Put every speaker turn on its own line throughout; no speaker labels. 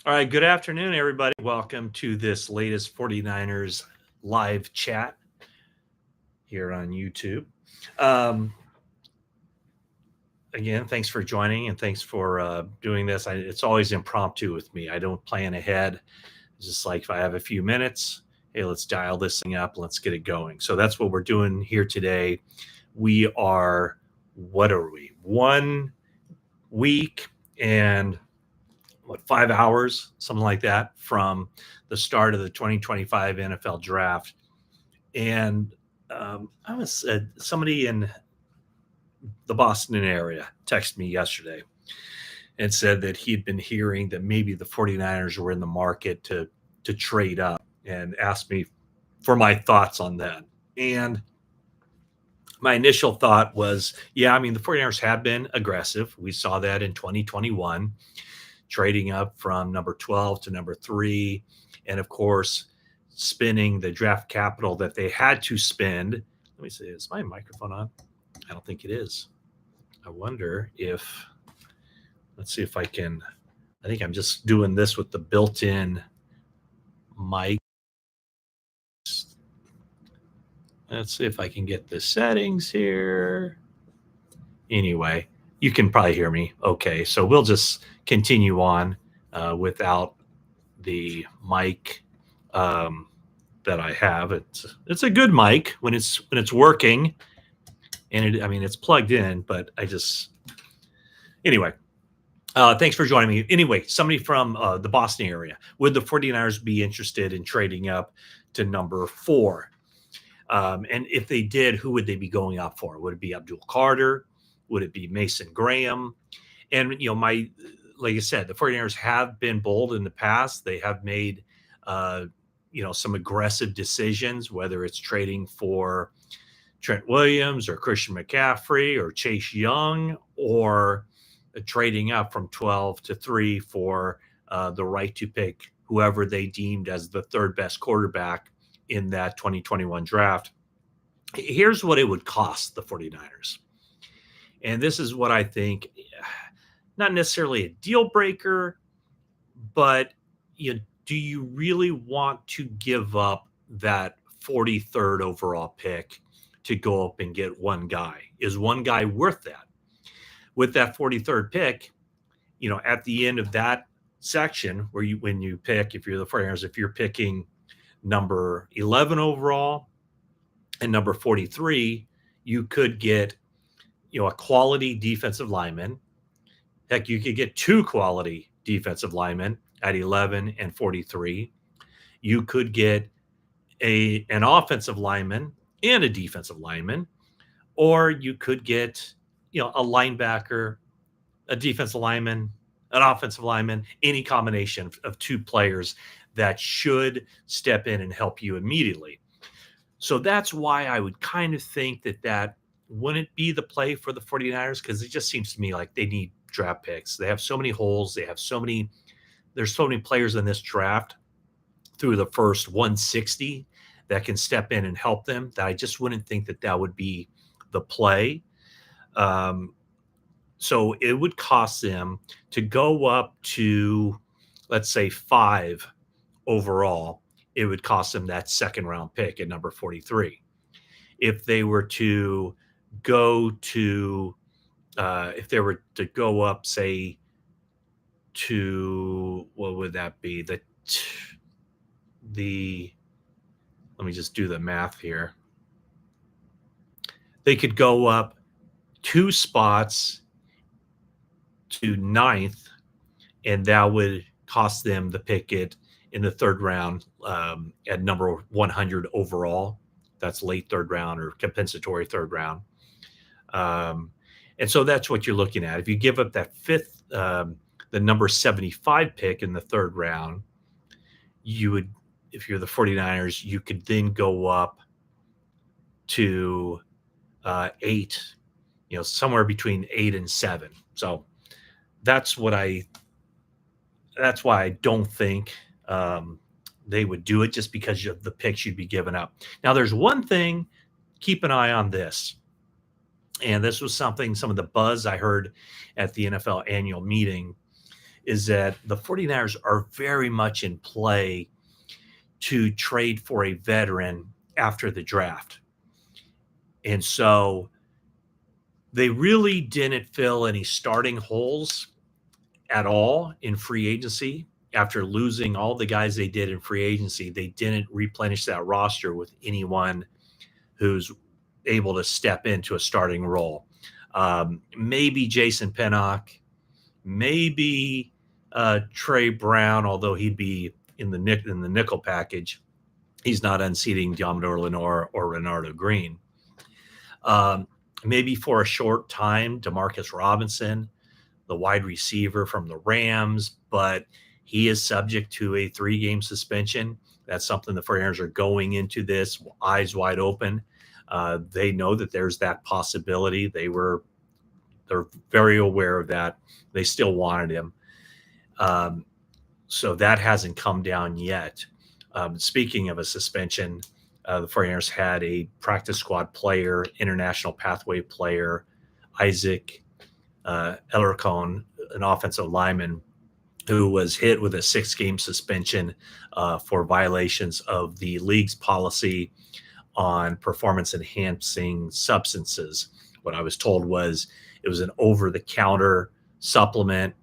All right, good afternoon, everybody. Welcome to this latest 49ers live chat here on YouTube. Um, Again, thanks for joining and thanks for doing this. It's always impromptu with me. I don't plan ahead. It's just like if I have a few minutes, hey, let's dial this thing up. Let's get it going. So that's what we're doing here today. We are, what are we? 1 week and 5 hours, something like that, from the start of the 2025 NFL draft. And somebody in the Boston area texted me yesterday and said that he'd been hearing that maybe the 49ers were in the market to trade up, and asked me for my thoughts on that. And my initial thought was, yeah, I mean, the 49ers have been aggressive. We saw that in 2021, trading up from number 12 to number 3. And of course, spending the draft capital that they had to spend. Let me see, is my microphone on? I don't think it is. I wonder if, let's see if I can, I think I'm just doing this with the built-in mic. Let's see if I can get the settings here. Anyway, you can probably hear me. Okay, so we'll just continue on without the mic that I have. It's a good mic when it's working, and it's plugged in. But anyway. Thanks for joining me. Anyway, somebody from the Boston area. Would the 49ers be interested in trading up to number 4? And if they did, who would they be going up for? Would it be Abdul Carter? Would it be Mason Graham? And, like I said, the 49ers have been bold in the past. They have made, some aggressive decisions, whether it's trading for Trent Williams or Christian McCaffrey or Chase Young, or trading up from 12 to 3 for the right to pick whoever they deemed as the third best quarterback in that 2021 draft. Here's what it would cost the 49ers. And this is what I think, not necessarily a deal breaker, but do you really want to give up that 43rd overall pick to go up and get one guy? Is one guy worth that? With that 43rd pick, at the end of that section when you pick, if you're the 49ers, if you're picking number 11 overall and number 43, you could get, a quality defensive lineman. Heck, you could get 2 quality defensive linemen at 11 and 43. You could get an offensive lineman and a defensive lineman, or you could get, a linebacker, a defensive lineman, an offensive lineman, any combination of 2 players that should step in and help you immediately. So that's why I would kind of think that wouldn't be the play for the 49ers, because it just seems to me like they need draft picks. They have so many holes. There's so many players in this draft through the first 160 that can step in and help them, that I just wouldn't think that would be the play. So it would cost them to go up to, let's say, 5 overall. It would cost them that second round pick at number 43. If they were to go to, if they were to go up, say, to, what would that be? Let me just do the math here. They could go up 2 spots to 9th, and that would cost them the pick in the 3rd round at number 100 overall. That's late 3rd round or compensatory 3rd round. And so that's what you're looking at. If you give up that 5th, the number 75 pick in the 3rd round, you would, if you're the 49ers, you could then go up to 8, somewhere between 8 and 7. So that's why I don't think they would do it, just because of the picks you'd be giving up. Now, there's one thing, keep an eye on this. And this was some of the buzz I heard at the NFL annual meeting, is that the 49ers are very much in play to trade for a veteran after the draft. And so they really didn't fill any starting holes at all in free agency. After losing all the guys they did in free agency, they didn't replenish that roster with anyone who's able to step into a starting role. Maybe Jason Pinnock, maybe Trey Brown, although he'd be in the nickel package. He's not unseating Diamador Lenore or Renardo Green. Maybe for a short time, Demarcus Robinson, the wide receiver from the Rams, but he is subject to a 3-game suspension. That's something the 49ers are going into this eyes wide open. They know that there's that possibility. They're very aware of that. They still wanted him. So that hasn't come down yet. Speaking of a suspension, the 49ers had a practice squad player, international pathway player, Isaac Ellercone, an offensive lineman, who was hit with a 6-game suspension for violations of the league's policy on performance-enhancing substances. What I was told was it was an over-the-counter supplement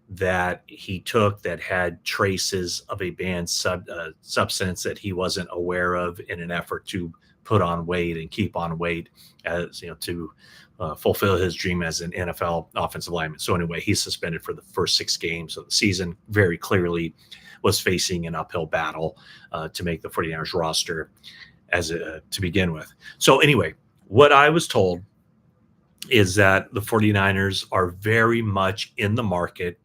that he took that had traces of a banned substance that he wasn't aware of in an effort to put on weight and keep on weight, as to fulfill his dream as an NFL offensive lineman. So anyway, he's suspended for the first 6 games of the season. Very clearly was facing an uphill battle to make the 49ers roster to begin with. So anyway, what I was told is that the 49ers are very much in the market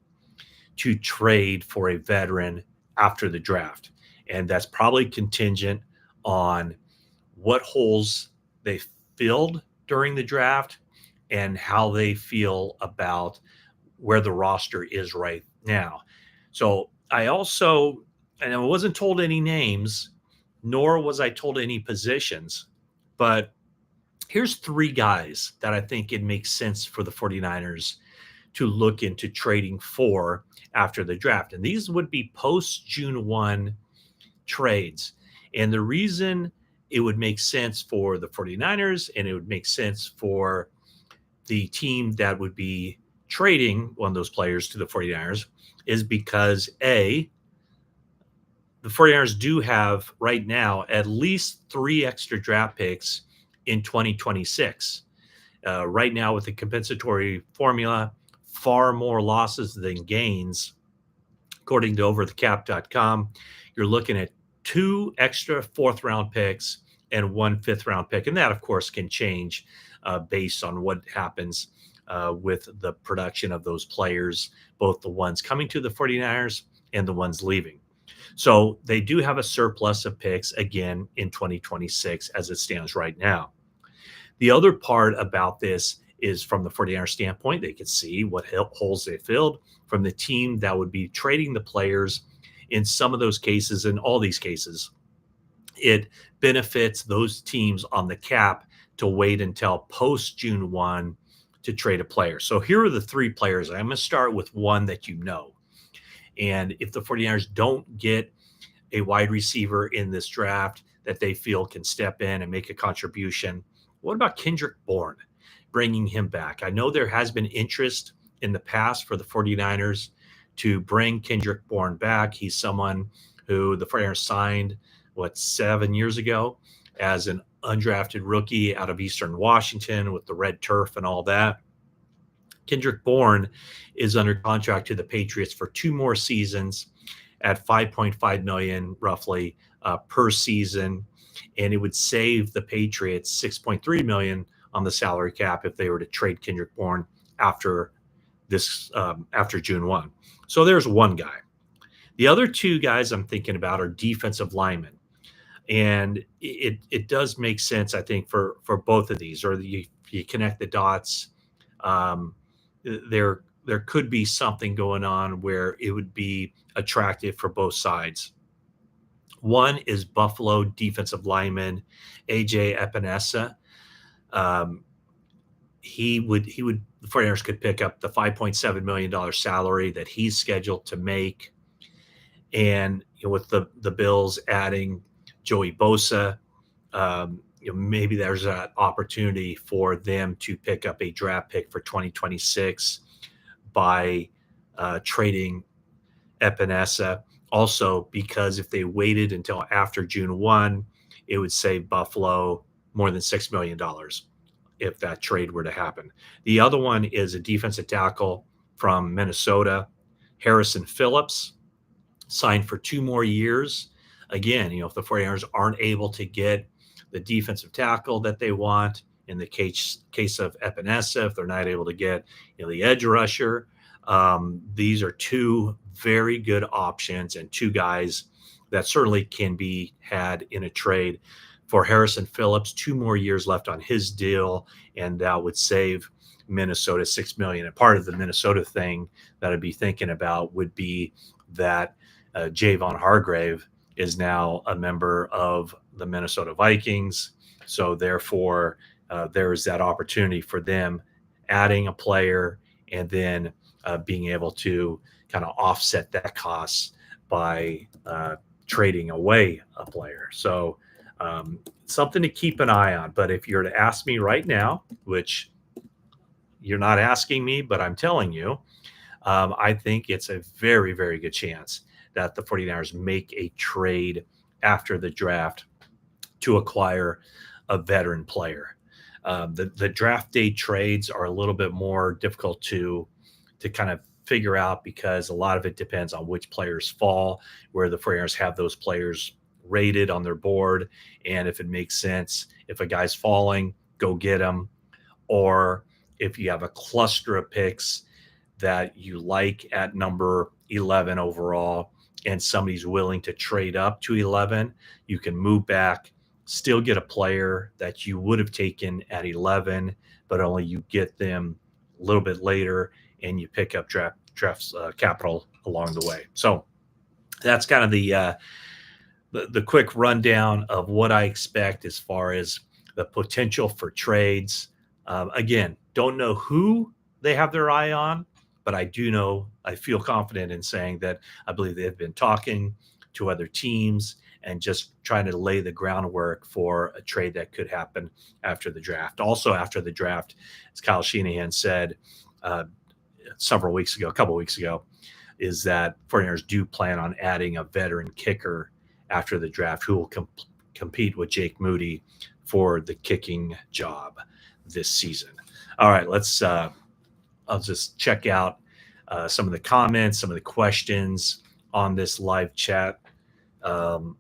to trade for a veteran after the draft. And that's probably contingent on what holes they filled during the draft and how they feel about where the roster is right now. So I wasn't told any names, nor was I told any positions, but here's 3 guys that I think it makes sense for the 49ers to look into trading for after the draft. And these would be post June 1 trades. And the reason it would make sense for the 49ers and it would make sense for the team that would be trading one of those players to the 49ers is because the 49ers do have right now at least 3 extra draft picks in 2026. Right now with the compensatory formula, far more losses than gains. According to overthecap.com, you're looking at 2 extra 4th-round picks and 1 5th-round pick. And that, of course, can change based on what happens with the production of those players, both the ones coming to the 49ers and the ones leaving. So they do have a surplus of picks, again, in 2026 as it stands right now. The other part about this is from the 49ers standpoint, they could see what holes they filled from the team that would be trading the players. In some of those cases, in all these cases, it benefits those teams on the cap to wait until post June 1 to trade a player. So here are the 3 players. I'm going to start with one that you know. And if the 49ers don't get a wide receiver in this draft that they feel can step in and make a contribution, what about Kendrick Bourne? Bringing him back. I know there has been interest in the past for the 49ers to bring Kendrick Bourne back. He's someone who the 49ers signed, 7 years ago as an undrafted rookie out of Eastern Washington with the red turf and all that. Kendrick Bourne is under contract to the Patriots for 2 more seasons at $5.5 million roughly per season. And it would save the Patriots $6.3 million on the salary cap if they were to trade Kendrick Bourne after June 1. So there's one guy. The other 2 guys I'm thinking about are defensive linemen. And it does make sense, I think, for both of these, or you connect the dots. There could be something going on where it would be attractive for both sides. One is Buffalo defensive lineman AJ Epinesa. He would the 49ers could pick up the $5.7 million salary that he's scheduled to make. And with the Bills adding Joey Bosa, maybe there's an opportunity for them to pick up a draft pick for 2026 by trading Epinesa. Also, because if they waited until after June 1, it would save Buffalo more than $6 million if that trade were to happen. The other one is a defensive tackle from Minnesota, Harrison Phillips, signed for 2 more years. Again, if the 49ers aren't able to get the defensive tackle that they want, in the case of Epinesa, if they're not able to get the edge rusher, these are 2 very good options and 2 guys that certainly can be had in a trade. For Harrison Phillips, 2 more years left on his deal, and that would save Minnesota $6 million. And part of the Minnesota thing that I'd be thinking about would be that Javon Hargrave is now a member of the Minnesota Vikings. So therefore, there's that opportunity for them adding a player and then being able to kind of offset that cost by trading away a player. So something to keep an eye on. But if you're to ask me right now, which you're not asking me, but I'm telling you, I think it's a very, very good chance that the 49ers make a trade after the draft to acquire a veteran player. The draft day trades are a little bit more difficult to kind of figure out because a lot of it depends on which players fall, where the 49ers have those players rated on their board. And if it makes sense, if a guy's falling, go get him. Or if you have a cluster of picks that you like at number 11 overall and somebody's willing to trade up to 11, you can move back, still get a player that you would have taken at 11, but only you get them a little bit later and you pick up draft capital along the way. So that's kind of the quick rundown of what I expect as far as the potential for trades. Again, don't know who they have their eye on, but I do know, I feel confident in saying that I believe they've been talking to other teams and just trying to lay the groundwork for a trade that could happen after the draft. Also after the draft, as Kyle Shanahan said a couple of weeks ago, is that 49ers do plan on adding a veteran kicker after the draft who will compete with Jake Moody for the kicking job this season. All right, I'll just check out some of the comments, some of the questions on this live chat.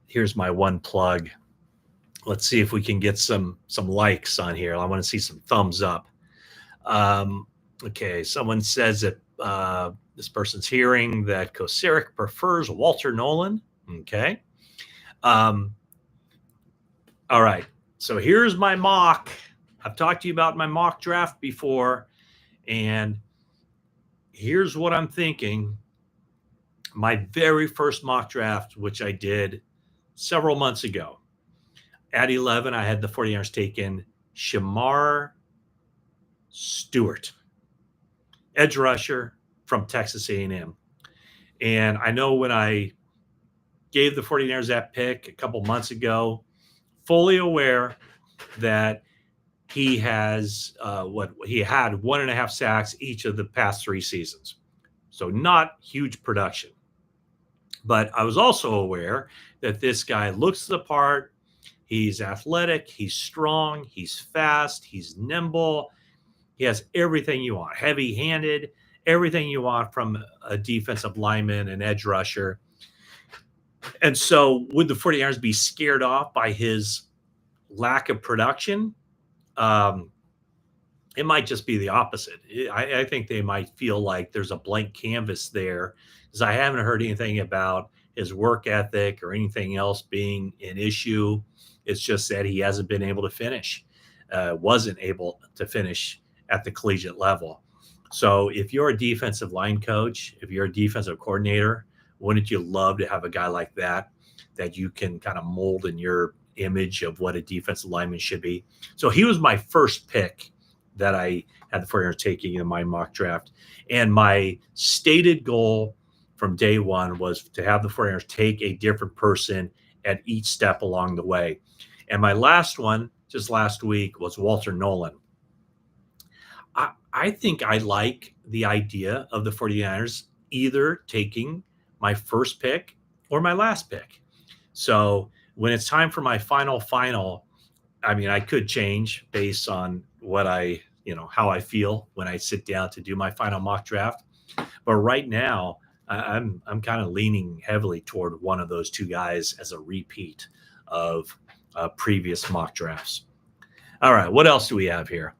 Here's my one plug. Let's see if we can get some likes on here. I want to see some thumbs up. Okay, someone says that this person's hearing that Kocurek prefers Walter Nolan. Okay. All right. So here's my mock. I've talked to you about my mock draft before, and here's what I'm thinking. My very first mock draft, which I did several months ago, at 11, I had the 49ers taken Shamar Stewart, edge rusher from Texas A&M. And I know when I gave the 49ers that pick a couple months ago, fully aware that he has he had 1.5 sacks each of the past 3 seasons. So not huge production. But I was also aware that this guy looks the part. He's athletic. He's strong. He's fast. He's nimble. He has everything you want. Heavy-handed. Everything you want from a defensive lineman, an edge rusher. And so would the 49ers be scared off by his lack of production? It might just be the opposite. I think they might feel like there's a blank canvas there, because I haven't heard anything about his work ethic or anything else being an issue. It's just that he hasn't been able to finish, wasn't able to finish at the collegiate level. So if you're a defensive line coach, if you're a defensive coordinator, wouldn't you love to have a guy like that you can kind of mold in your image of what a defensive lineman should be? So he was my first pick that I had the 49ers taking in my mock draft. And my stated goal from day one was to have the 49ers take a different person at each step along the way. And my last one, just last week, was Walter Nolan. I think I like the idea of the 49ers either taking my first pick or my last pick. So when it's time for my final, I mean, I could change based on what how I feel when I sit down to do my final mock draft. But right now, I'm kind of leaning heavily toward one of those two guys as a repeat of previous mock drafts. All right, what else do we have here?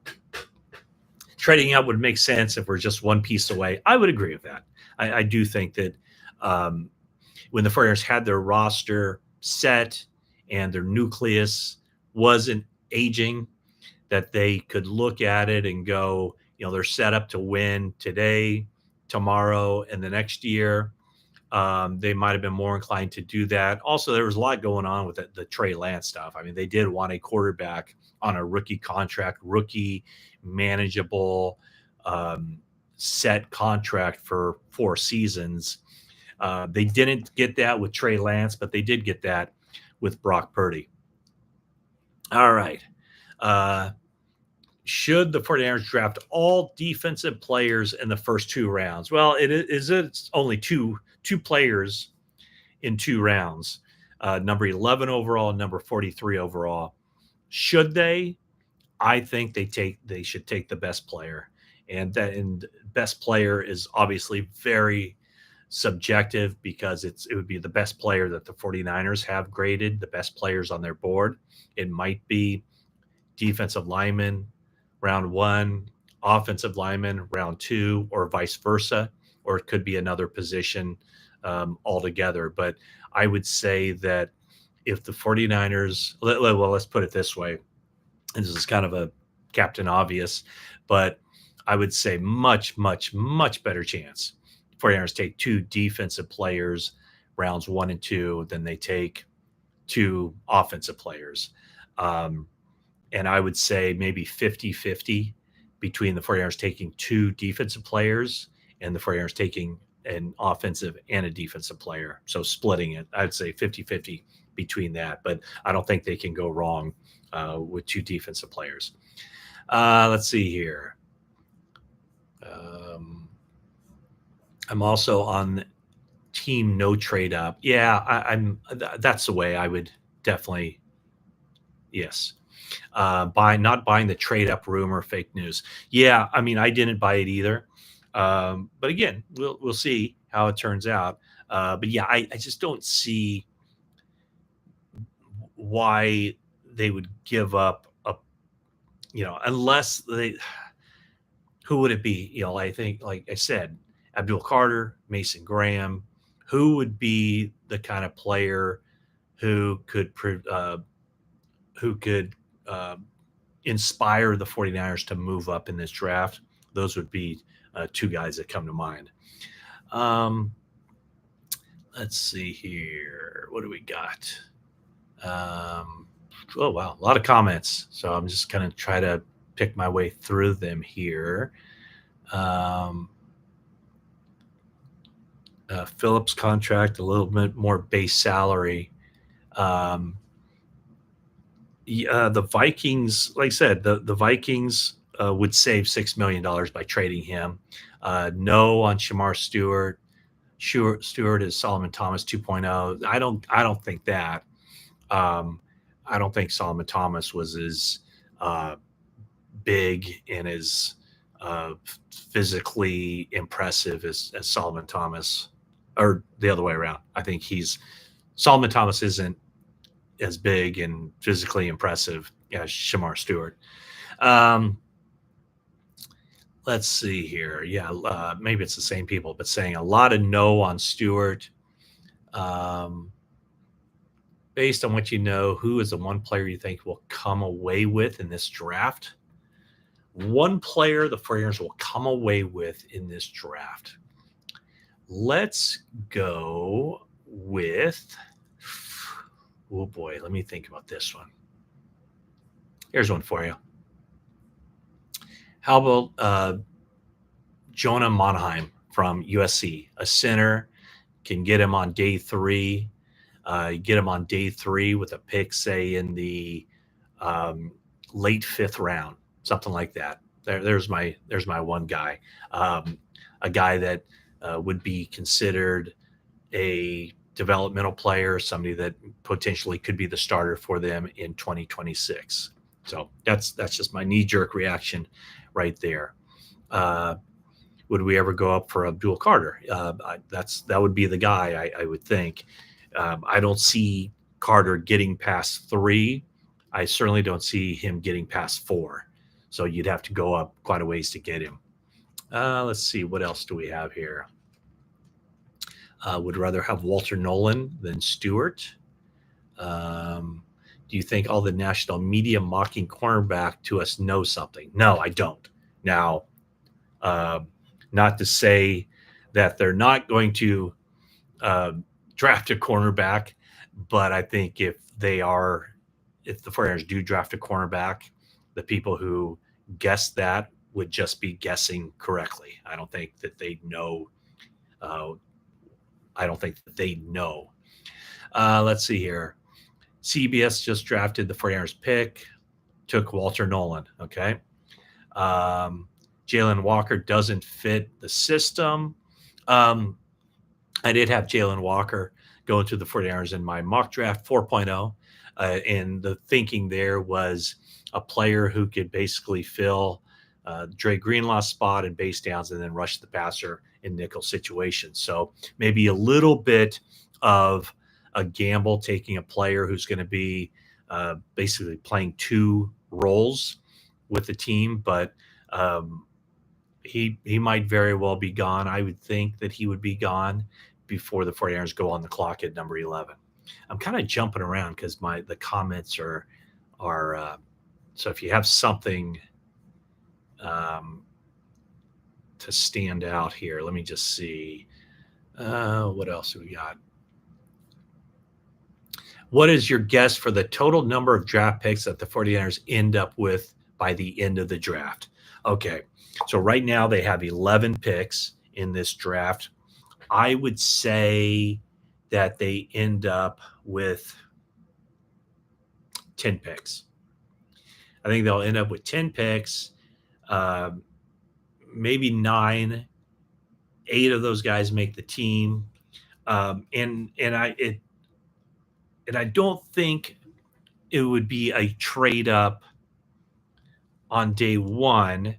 Trading up would make sense if we're just one piece away. I would agree with that. I do think that when the 49ers had their roster set and their nucleus wasn't aging, that they could look at it and go, they're set up to win today, tomorrow, and the next year. They might have been more inclined to do that. Also, there was a lot going on with the Trey Lance stuff. I mean, they did want a quarterback on a rookie contract, rookie manageable set contract for 4 seasons. They didn't get that with Trey Lance, but they did get that with Brock Purdy. All right. Should the 49ers draft all defensive players in the first 2 rounds? Well, it's only two players in 2 rounds, number 11 overall, number 43 overall. Should they? I think they should take the best player, and best player is obviously very subjective because it would be the best player that the 49ers have graded, the best players on their board. It might be defensive lineman round 1, offensive lineman round 2, or vice versa, or it could be another position altogether. But I would say that if the 49ers, well, let's put it this way. This is kind of a Captain Obvious, but I would say much, much, much better chance 49ers take 2 defensive players rounds 1 and 2 than they take 2 offensive players. And I would say maybe 50-50 between the 49ers taking 2 defensive players and the 49ers taking an offensive and a defensive player. So splitting it, I'd say 50-50 between that. But I don't think they can go wrong with 2 defensive players. Let's see here. I'm also on team no trade up. Yeah, that's the way I would definitely. Yes. Not buying the trade up rumor, fake news. Yeah, I mean, I didn't buy it either. But again, we'll see how it turns out. But yeah, I just don't see why they would give up unless they. Who would it be? I think, like I said, Abdul Carter, Mason Graham. Who would be the kind of player who could inspire the 49ers to move up in this draft? Those would be 2 guys that come to mind. Let's see here. What do we got? Oh, wow. A lot of comments. So I'm just going to try to pick my way through them here. Phillips contract, a little bit more base salary. The Vikings, like I said, the Vikings would save $6 million by trading him. No on Shamar Stewart. Stewart is Solomon Thomas 2.0. I don't think that. I don't think Solomon Thomas was as big and as physically impressive as Solomon Thomas, or the other way around. I think Solomon Thomas isn't as big and physically impressive as Shamar Stewart. Let's see here. Yeah, maybe it's the same people, but saying a lot of no on Stewart. Based on what you know, who is the one player you think will come away with in this draft? One player the 49ers will come away with in this draft. Let's go with, oh boy, let me think about this one. Here's one for you. How about Jonah Monheim from USC, a center? Can get him on day 3. You get him on day 3 with a pick, say in the um, late 5th round, something like that. There's my one guy, um, a guy that would be considered a developmental player, somebody that potentially could be the starter for them in 2026. So that's just my knee jerk reaction right there. Uh, would we ever go up for Abdul Carter? That would be the guy I would think. I don't see Carter getting past 3. I certainly don't see him getting past 4. So you'd have to go up quite a ways to get him. Let's see, what else do we have here? Would rather have Walter Nolan than Stewart. Um, do you think all the national media mocking cornerback to us know something? No, I don't. Now, uh, not to say that they're not going to uh, draft a cornerback, but I think if the 49ers do draft a cornerback, the people who guessed that would just be guessing correctly. I don't think that they know. Uh, I don't think that they know. Let's see here. CBS just drafted the 49ers pick, took Walter Nolan. Okay. Um, Jalen Walker doesn't fit the system. Um, I did have Jalen Walker go into the 49ers in my mock draft 4.0. And the thinking there was a player who could basically fill Dre Greenlaw's spot in base downs and then rush the passer in nickel situations. So maybe a little bit of a gamble taking a player who's going to be basically playing 2 roles with the team, but um, he might very well be gone. I would think that he would be gone before the 49ers go on the clock at number 11. I'm kind of jumping around because the comments are so if you have something to stand out here, let me just see what else we got. What is your guess for the total number of draft picks that the 49ers end up with by the end of the draft? Okay, so right now they have 11 picks in this draft. I would say that they end up with 10 picks. I think they'll end up with 10 picks, maybe 9. 8 of those guys make the team, and I don't think it would be a trade up on day 1,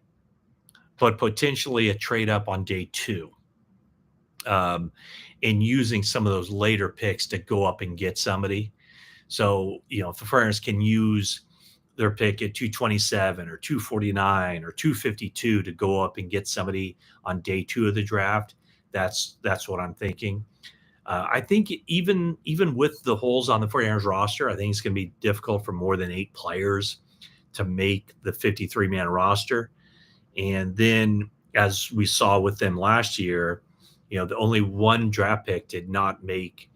but potentially a trade up on day 2. And using some of those later picks to go up and get somebody. So, if the 49ers can use their pick at 227 or 249 or 252 to go up and get somebody on day 2 of the draft, that's what I'm thinking. I think even with the holes on the 49ers roster, I think it's going to be difficult for more than 8 players to make the 53-man roster. And then, as we saw with them last year, the only one draft pick did not make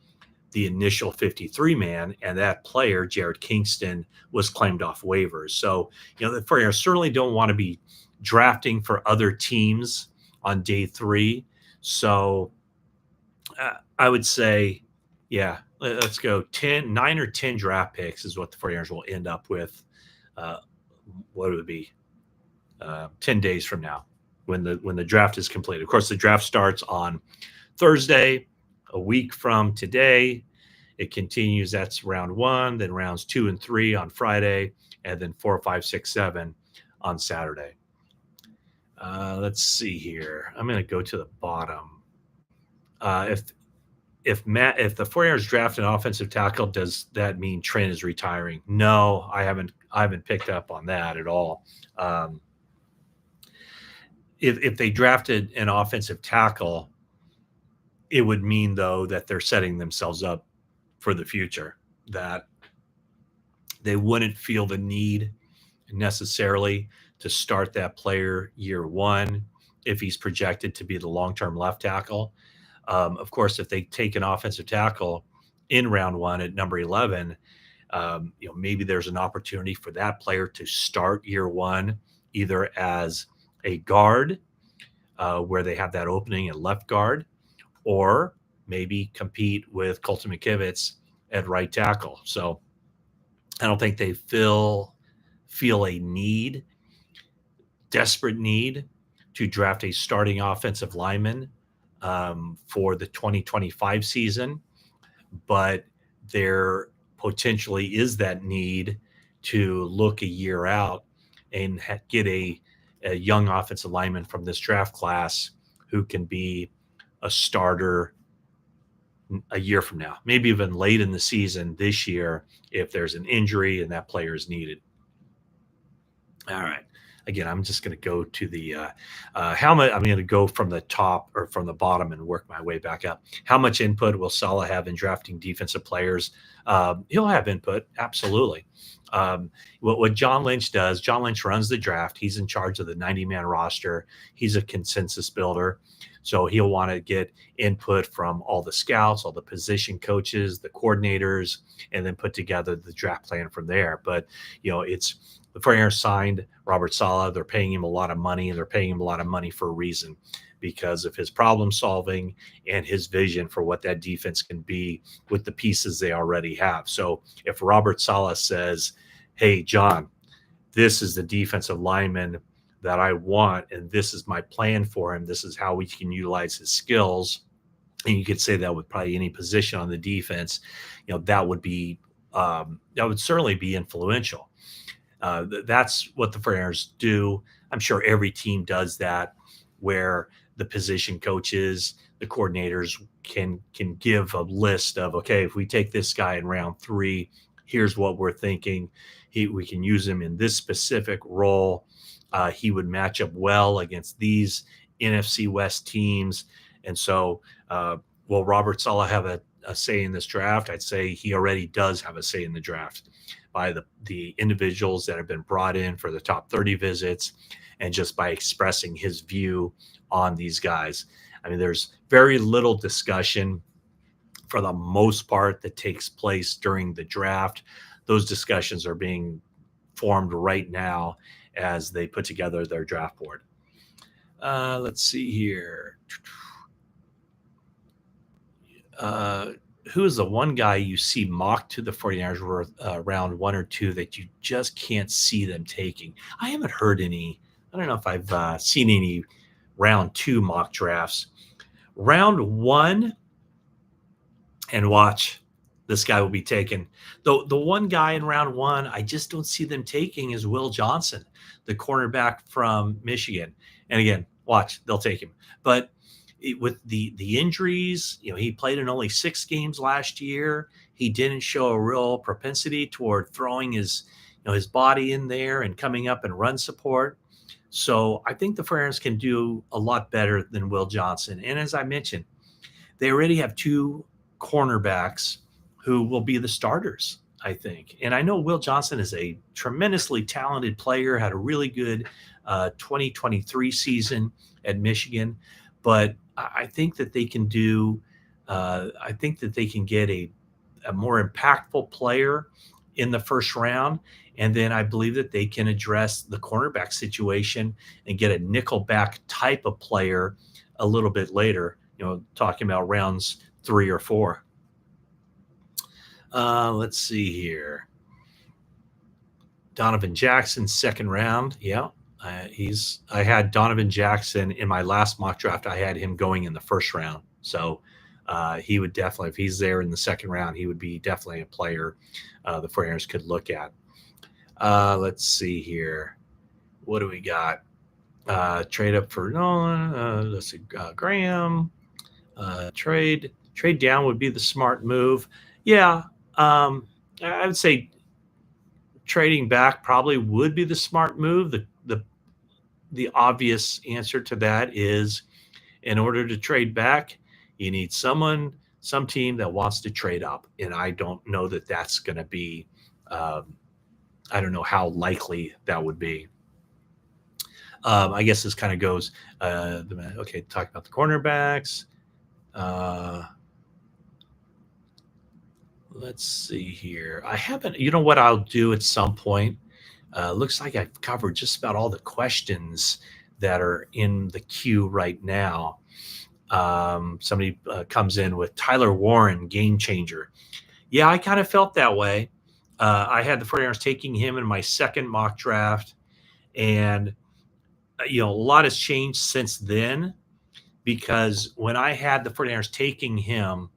the initial 53-man, and that player, Jared Kingston, was claimed off waivers. So, the 49ers certainly don't want to be drafting for other teams on day 3. So I would say, yeah, let's go 9 or 10 draft picks is what the 49ers will end up with. What would it be? 10 days from now when the draft is completed. Of course, the draft starts on Thursday, a week from today. It continues. That's round 1, then rounds 2 and 3 on Friday, and then 4, 5, 6, 7 on Saturday. Let's see here. I'm going to go to the bottom. If the 49ers draft an offensive tackle, does that mean Trent is retiring? No, I haven't picked up on that at all. If they drafted an offensive tackle, it would mean, though, that they're setting themselves up for the future, that they wouldn't feel the need necessarily to start that player year 1 if he's projected to be the long-term left tackle. Of course, if they take an offensive tackle in round 1 at number 11, maybe there's an opportunity for that player to start year 1 either as a guard where they have that opening at left guard, or maybe compete with Colton McKivitz at right tackle. So I don't think they feel a desperate need to draft a starting offensive lineman for the 2025 season, but there potentially is that need to look a year out and get a young offensive lineman from this draft class who can be a starter a year from now, maybe even late in the season this year if there's an injury and that player is needed. All right. Again, I'm just going to go to the how much. I'm going to go from the top or from the bottom and work my way back up. How much input will Saleh have in drafting defensive players? He'll have input, absolutely. What John Lynch does, John Lynch runs the draft. He's in charge of the 90-man roster. He's a consensus builder. So he'll want to get input from all the scouts, all the position coaches, the coordinators, and then put together the draft plan from there. But, it's the 49ers signed Robert Saleh. They're paying him a lot of money, and they're paying him a lot of money for a reason, because of his problem solving and his vision for what that defense can be with the pieces they already have. So if Robert Saleh says, hey, John, this is the defensive lineman that I want, and this is my plan for him, this is how we can utilize his skills, and you could say that with probably any position on the defense, that would certainly be influential. That's what the 49ers do. I'm sure every team does that, where the position coaches, the coordinators can give a list of, okay, if we take this guy in round 3, here's what we're thinking. We can use him in this specific role. He would match up well against these NFC West teams. And so will Robert Saleh have a say in this draft? I'd say he already does have a say in the draft by the individuals that have been brought in for the top 30 visits, and just by expressing his view on these guys. I mean, there's very little discussion for the most part that takes place during the draft. Those discussions are being formed right now as they put together their draft board. Let's see here. Who is the one guy you see mocked to the 49ers round 1 or 2 that you just can't see them taking? I haven't heard any. I don't know if I've seen any round 2 mock drafts. Round 1, and watch, this guy will be taken. The one guy in round 1 I just don't see them taking is Will Johnson, the cornerback from Michigan. And again, watch, they'll take him. But with the injuries, he played in only 6 games last year. He didn't show a real propensity toward throwing his body in there and coming up and run support. So I think the 49ers can do a lot better than Will Johnson. And as I mentioned, they already have 2 cornerbacks who will be the starters, I think. And I know Will Johnson is a tremendously talented player, had a really good 2023 season at Michigan. But I think that they can get a more impactful player in the first round. And then I believe that they can address the cornerback situation and get a nickelback type of player a little bit later, talking about rounds 3 or 4. Let's see here. Donovan Jackson, second round. Yeah. I had Donovan Jackson in my last mock draft. I had him going in the first round. So he would definitely, if he's there in the second round, he would be definitely a player the 49ers could look at. Let's see here. What do we got? Trade up for Nolan. Let's see, Graham. Trade down would be the smart move. Yeah, I would say trading back probably would be the smart move. The obvious answer to that is, in order to trade back, you need some team that wants to trade up, and I don't know that that's going to be. I don't know how likely that would be. I guess this kind of goes. Okay, talk about the cornerbacks. Let's see here. I haven't. You know what I'll do at some point? Looks like I've covered just about all the questions that are in the queue right now. Somebody comes in with Tyler Warren, game changer. Yeah, I kind of felt that way. I had the 49ers taking him in my second mock draft, and a lot has changed since then, because when I had the 49ers taking him,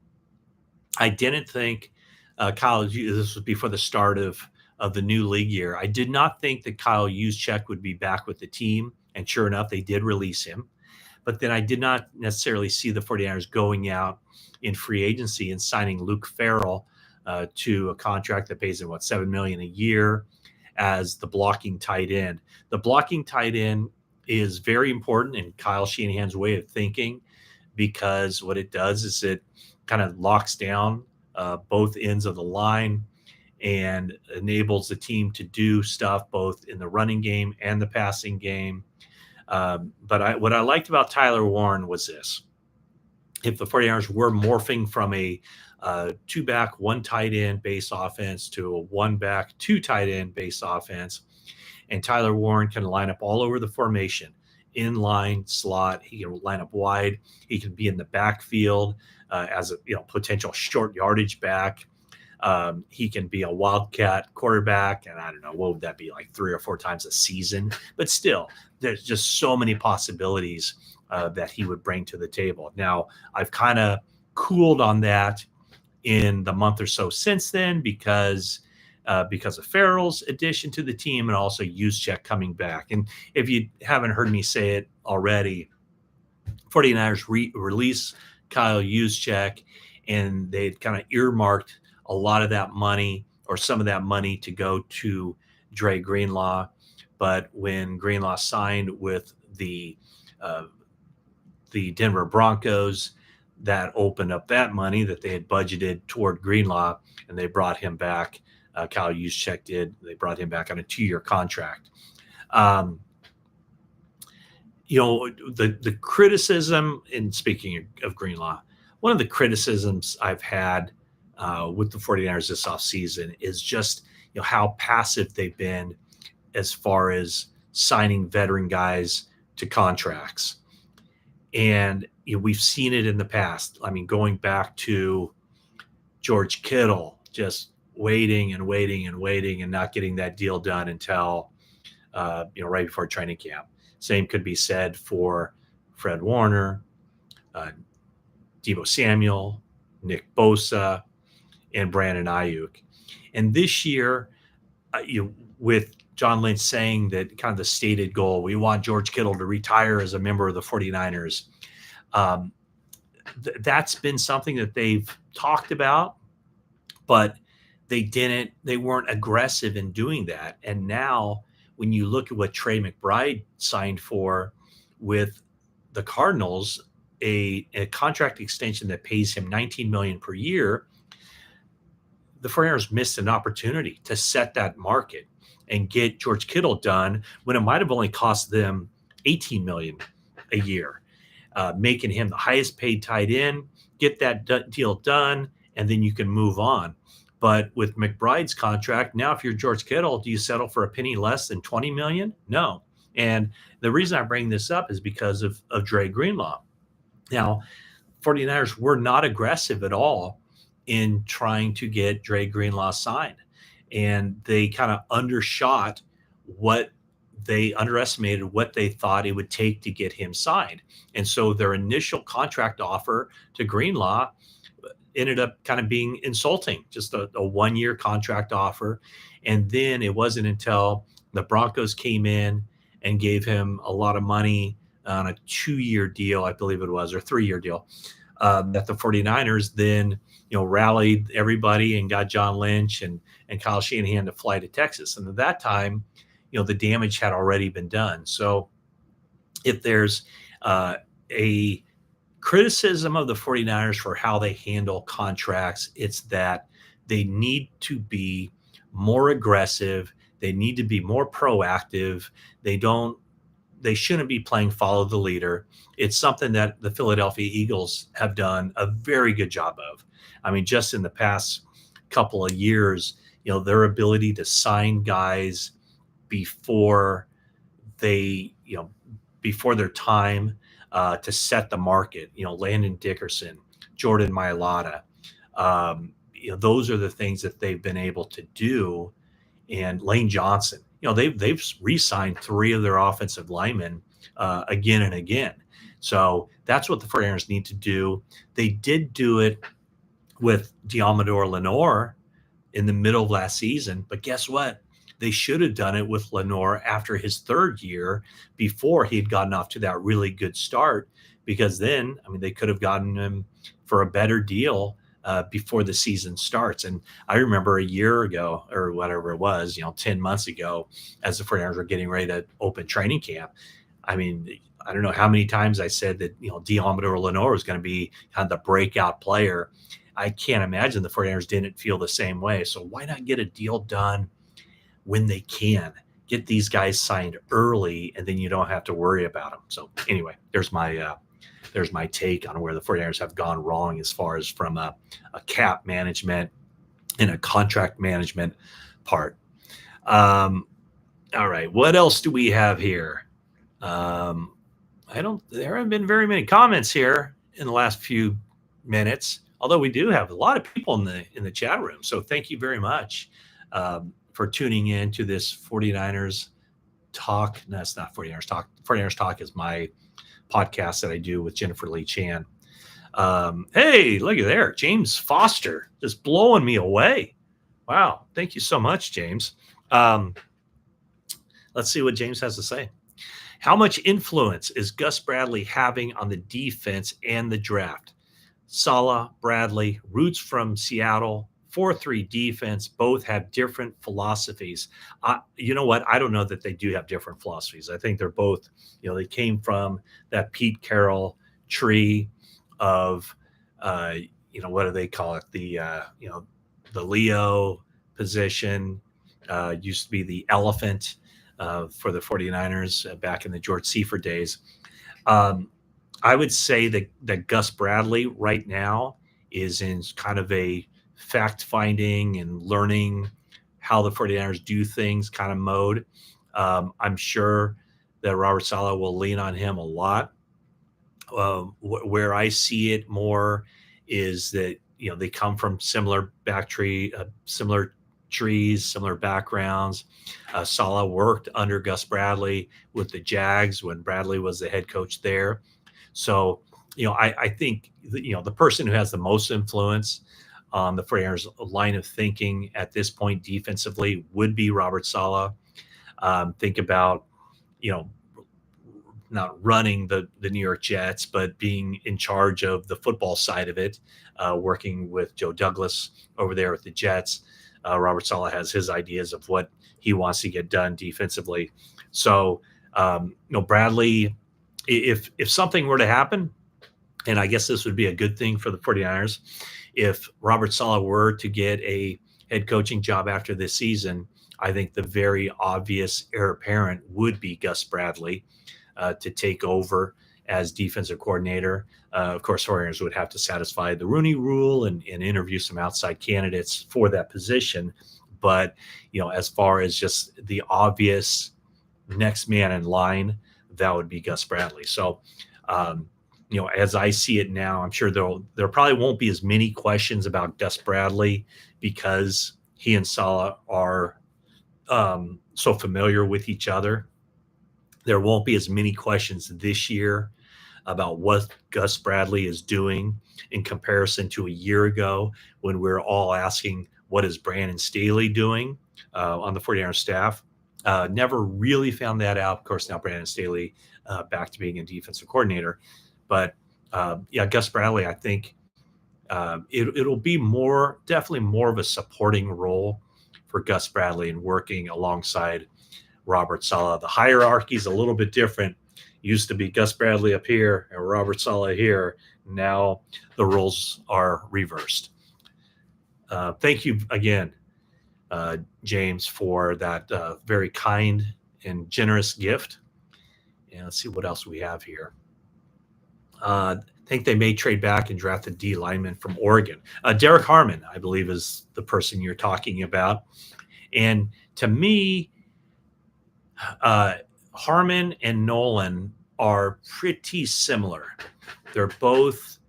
I didn't think this was before the start of the new league year. I did not think that Kyle Juszczyk would be back with the team, and sure enough, they did release him. But then I did not necessarily see the 49ers going out in free agency and signing Luke Farrell to a contract that pays him, $7 million a year as the blocking tight end. The blocking tight end is very important in Kyle Shanahan's way of thinking, because what it does is it kind of locks down both ends of the line and enables the team to do stuff both in the running game and the passing game. But what I liked about Tyler Warren was this. If the 49ers were morphing from a two-back, one tight end base offense to a one-back, two tight end base offense, and Tyler Warren can line up all over the formation, in line, slot. He can line up wide. He can be in the backfield as a potential short yardage back. He can be a wildcat quarterback, and I don't know, what would that be, like 3 or 4 times a season? But still, there's just so many possibilities that he would bring to the table. Now, I've kind of cooled on that in the month or so since then, because of Farrell's addition to the team, and also Juszczyk coming back. And if you haven't heard me say it already, 49ers release Kyle Juszczyk, and they'd kind of earmarked a lot of that money, or some of that money, to go to Dre Greenlaw. But when Greenlaw signed with the Denver Broncos, that opened up that money that they had budgeted toward Greenlaw, and they brought him back. Kyle Juszczyk did. They brought him back on a 2-year contract. The criticism, and speaking of Greenlaw, one of the criticisms I've had with the 49ers this offseason is just how passive they've been as far as signing veteran guys to contracts. And we've seen it in the past. I mean, going back to George Kittle, just waiting and waiting and waiting and not getting that deal done until right before training camp. Same could be said for Fred Warner, Deebo Samuel, Nick Bosa, and Brandon Ayuk. And this year, with John Lynch saying that kind of the stated goal, we want George Kittle to retire as a member of the 49ers. That's been something that they've talked about, but they weren't aggressive in doing that. And now when you look at what Trey McBride signed for with the Cardinals, a contract extension that pays him $19 million per year, the 49ers missed an opportunity to set that market and get George Kittle done when it might have only cost them $18 million a year, making him the highest paid tight end. Get that deal done, and then you can move on. But with McBride's contract, now if you're George Kittle, do you settle for a penny less than $20 million? No. And the reason I bring this up is because of Dre Greenlaw. Now, 49ers were not aggressive at all in trying to get Dre Greenlaw signed. And they kind of underestimated what they thought it would take to get him signed. And so their initial contract offer to Greenlaw ended up kind of being insulting, just a 1-year contract offer. And then it wasn't until the Broncos came in and gave him a lot of money on a 2-year deal, I believe it was, or 3-year deal, that the 49ers then, rallied everybody and got John Lynch and Kyle Shanahan to fly to Texas. And at that time, the damage had already been done. So if there's a criticism of the 49ers for how they handle contracts, it's that they need to be more aggressive. They need to be more proactive. They shouldn't be playing follow the leader. It's something that the Philadelphia Eagles have done a very good job of. I mean, just in the past couple of years, their ability to sign guys before they, before their time to set the market. Landon Dickerson, Jordan Mailata. Those are the things that they've been able to do. And Lane Johnson, they've re-signed 3 of their offensive linemen again and again. So that's what the 49ers need to do. They did do it with Diamador Lenore in the middle of last season, but guess what? They should have done it with Lenore after his 3rd year, before he had gotten off to that really good start, because then, they could have gotten him for a better deal before the season starts. And I remember a year ago, or whatever it was, 10 months ago, as the 49ers were getting ready to open training camp, I don't know how many times I said that, Diamador Lenore was going to be kind of the breakout player. I can't imagine the 49ers didn't feel the same way. So why not get a deal done when they can? Get these guys signed early, and then you don't have to worry about them. So anyway, there's my take on where the 49ers have gone wrong as far as from a cap management and a contract management part. All right, what else do we have here? There haven't been very many comments here in the last few minutes, although we do have a lot of people in the chat room. So thank you very much for tuning in to this 49ers Talk. No, it's not 49ers Talk. 49ers Talk is my podcast that I do with Jennifer Lee Chan. Hey, look at there. James Foster just blowing me away. Wow. Thank you so much, James. Let's see what James has to say. How much influence is Gus Bradley having on the defense and the draft? Saleh, Bradley, roots from Seattle, 4-3 defense, both have different philosophies. You know what? I don't know that they do have different philosophies. I think they're both, they came from that Pete Carroll tree of, what do they call it? The Leo position used to be the elephant for the 49ers back in the George Seifert days. I would say that Gus Bradley right now is in kind of a fact-finding and learning how the 49ers do things kind of mode. I'm sure that Robert Saleh will lean on him a lot. Where I see it more is that, they come from similar similar trees, similar backgrounds. Saleh worked under Gus Bradley with the Jags when Bradley was the head coach there. So, I think, the person who has the most influence on the 49ers line of thinking at this point defensively would be Robert Saleh. Think about, not running the New York Jets, but being in charge of the football side of it, working with Joe Douglas over there with the Jets. Robert Saleh has his ideas of what he wants to get done defensively. So, Bradley, if something were to happen, and I guess this would be a good thing for the 49ers, if Robert Saleh were to get a head coaching job after this season, I think the very obvious heir apparent would be Gus Bradley to take over as defensive coordinator. Of course, 49ers would have to satisfy the Rooney Rule and interview some outside candidates for that position. But, as far as just the obvious next man in line, that would be Gus Bradley. So, as I see it now, I'm sure there probably won't be as many questions about Gus Bradley because he and Saleh are so familiar with each other. There won't be as many questions this year about what Gus Bradley is doing in comparison to a year ago when we were all asking, what is Brandon Staley doing on the 49ers staff? Never really found that out. Of course, now Brandon Staley back to being a defensive coordinator. But Gus Bradley, I think it'll be definitely more of a supporting role for Gus Bradley and working alongside Robert Saleh. The hierarchy is a little bit different. Used to be Gus Bradley up here and Robert Saleh here. Now the roles are reversed. Thank you again, James, for that very kind and generous gift. And let's see what else we have here. I think they may trade back and draft a D lineman from Oregon. Derek Harmon, I believe, is the person you're talking about. And to me, Harmon and Nolan are pretty similar. They're both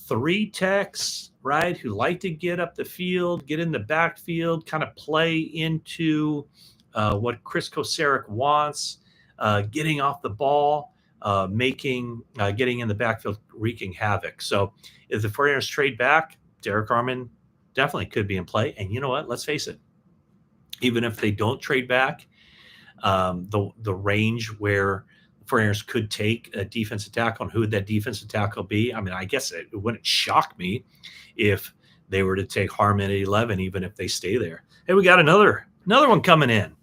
three techs, right, who like to get up the field, get in the backfield, kind of play into what Chris Koceric wants, getting off the ball, getting in the backfield, wreaking havoc. So if the 49ers trade back, Derek Armand definitely could be in play. And you know what? Let's face it. Even if they don't trade back, the range where the 49ers could take a defensive tackle and who would that defensive tackle be? I mean, I guess it wouldn't shock me if they were to take Harmon at 11, even if they stay there. Hey, we got another one coming in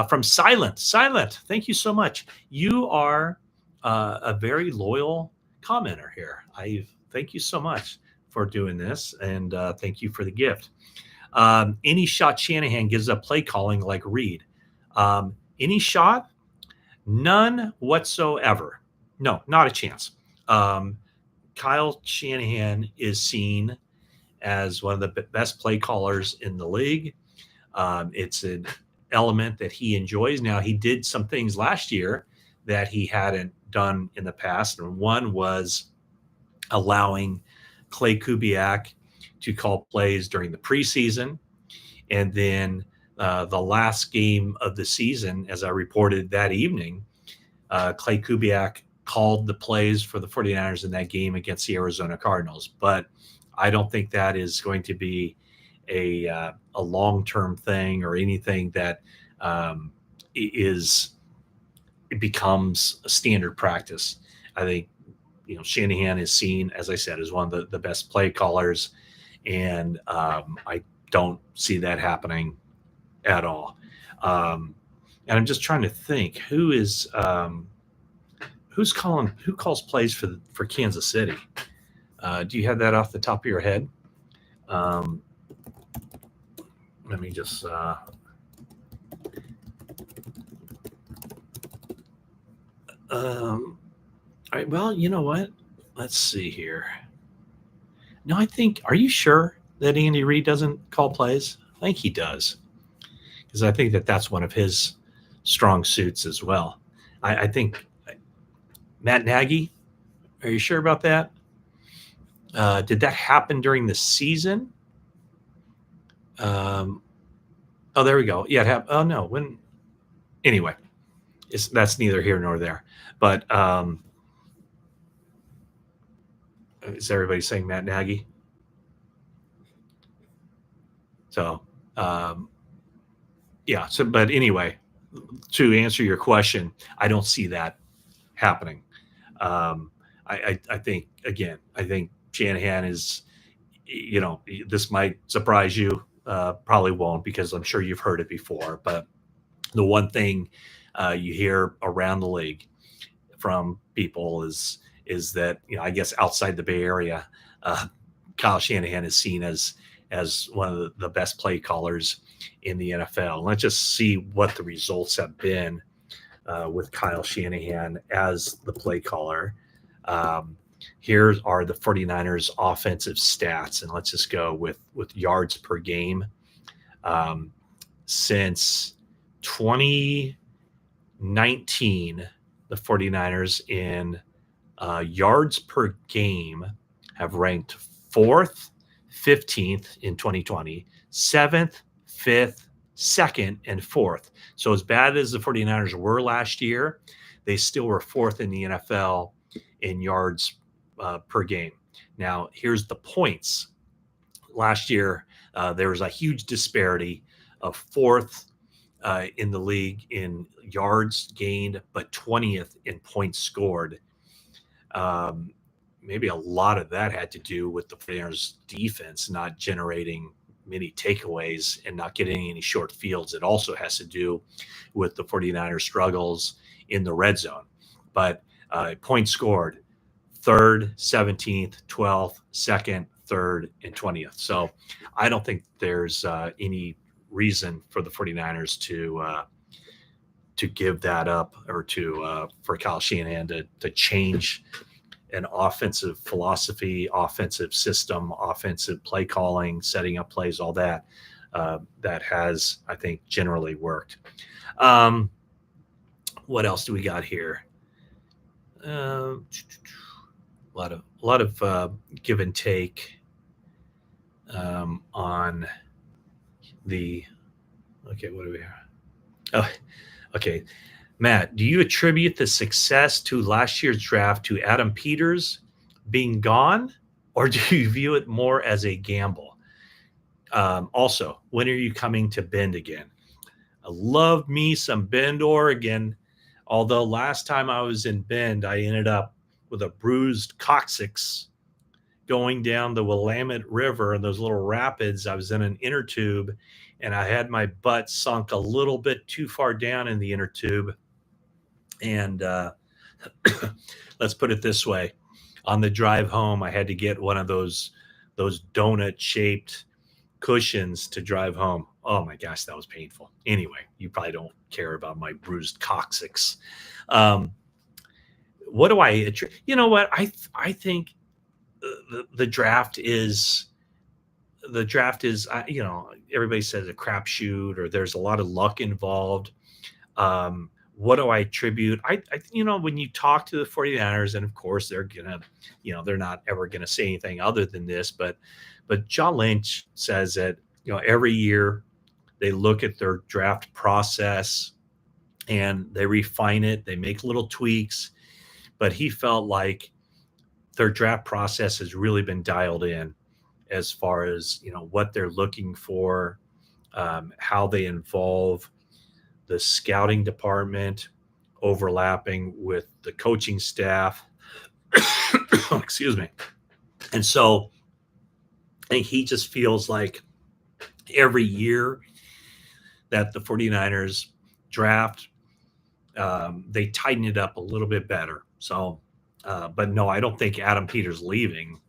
from Silent. Silent, thank you so much. You are a very loyal commenter here. I thank you so much for doing this, and thank you for the gift. Any shot Shanahan gives up play calling like Reed. Any shot? None whatsoever. No, not a chance. Kyle Shanahan is seen as one of the best play callers in the league. It's an element that he enjoys. Now, he did some things last year that he hadn't done in the past. And one was allowing Clay Kubiak to call plays during the preseason. And then the last game of the season, as I reported that evening, Clay Kubiak called the plays for the 49ers in that game against the Arizona Cardinals. But I don't think that is going to be a long-term thing or anything that it becomes a standard practice. I think, Shanahan is seen, as I said, as one of the best play callers, and I don't see that happening at all. And I'm just trying to think who calls plays for Kansas City. Do you have that off the top of your head? Let me just all right, well, you know what? Let's see here. No, are you sure that Andy Reid doesn't call plays? I think he does, because I think that's one of his strong suits as well. I think Matt Nagy, are you sure about that? Did that happen during the season? Oh, there we go. Yeah, it happened. Oh, no. Anyway, that's neither here nor there. But is everybody saying Matt Nagy? So, yeah. So, but anyway, to answer your question, I don't see that happening. I think Shanahan is, this might surprise you. Probably won't, because I'm sure you've heard it before. But the one thing you hear around the league from people is that, I guess outside the Bay Area, Kyle Shanahan is seen as one of the best play callers in the NFL. Let's just see what the results have been with Kyle Shanahan as the play caller. Here are the 49ers offensive stats, and let's just go with yards per game. Since 2019, the 49ers in yards per game have ranked 4th, 15th in 2020, 7th, 5th, 2nd, and 4th. So as bad as the 49ers were last year, they still were 4th in the NFL in yards per game. Now, here's the points. Last year, there was a huge disparity of 4th in the league in yards gained, but 20th in points scored. Maybe a lot of that had to do with the 49ers defense not generating many takeaways and not getting any short fields. It also has to do with the 49ers struggles in the red zone. But points scored, 3rd, 17th, 12th, 2nd, 3rd, and 20th. So I don't think there's any reason for the 49ers to give that up, or for Kyle Shanahan to change an offensive philosophy, offensive system, offensive play calling, setting up plays, all that has, I think, generally worked. What else do we got here? a lot of give and take on the. Okay, what do we have? Oh, okay. Matt, do you attribute the success to last year's draft to Adam Peters being gone, or do you view it more as a gamble? Also, when are you coming to Bend again? I love me some Bend, Oregon. Although last time I was in Bend, I ended up with a bruised coccyx going down the Willamette River and those little rapids. I was in an inner tube and I had my butt sunk a little bit too far down in the inner tube. And let's put it this way. On the drive home, I had to get one of those donut shaped cushions to drive home. Oh my gosh, that was painful. Anyway, you probably don't care about my bruised coccyx. Um, what do I? You know what? I think the draft is everybody says a crapshoot or there's a lot of luck involved. What do I attribute? When you talk to the 49ers, and of course they're gonna, they're not ever gonna say anything other than this, but John Lynch says that every year they look at their draft process and they refine it, they make little tweaks, but he felt like their draft process has really been dialed in as far as what they're looking for, how they involve the scouting department overlapping with the coaching staff. Excuse me. And so I think he just feels like every year that the 49ers draft, they tighten it up a little bit better. So, but no, I don't think Adam Peters leaving